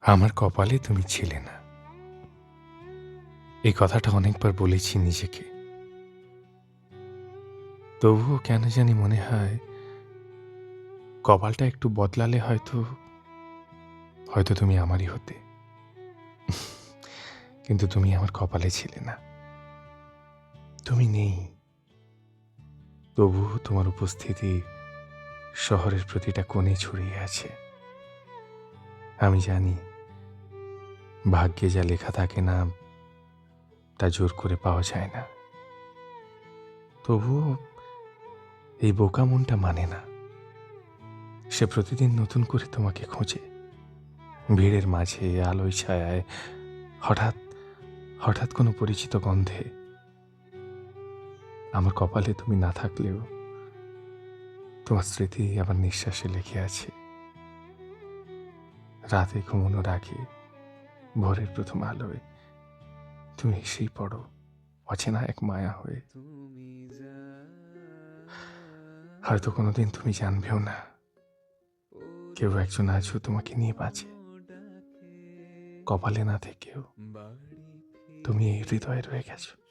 আমার কপালে তুমি ছিলে না। এই কথাটা অনেকবার বলেছি নিজেকে। তবুও কেন জানি মনে হয় কপালটা একটু বদলালে হয়তো হয়তো তুমি আমারই হতে। কিন্তু তুমি আমার কপালে ছিলে না। তুমি নেই। তবুও তোমার উপস্থিতি শহরের প্রতিটা কোণে ছড়িয়ে আছে। আমি জানি ভাগ্যে যা লেখা থাকে না তা জোর করে পাওয়া যায় না। তবুও এই বোকা মনটা মানে না। সে প্রতিদিন নতুন করে তোমাকে খোঁজে। ভিড়ের মাঝে, আলোয় ছায়ায়, হঠাৎ হঠাৎ কোনো পরিচিত গন্ধে। আমার কপালে তুমি না থাকলেও তোমার স্মৃতি আমার নিঃশ্বাসে লেগে আছে। রাতে ঘুমানোর আগে, ভোরের প্রথম আলোয় তুমি এসেই পড়ো অচেনা এক মায়া হয়ে। হয়তো কোনোদিন তুমি জানবেও না কেউ একজন আজও তোমাকে নিয়ে বাঁচে। কপালে না থেকেও তুমি এই হৃদয়ে রয়ে গেছো।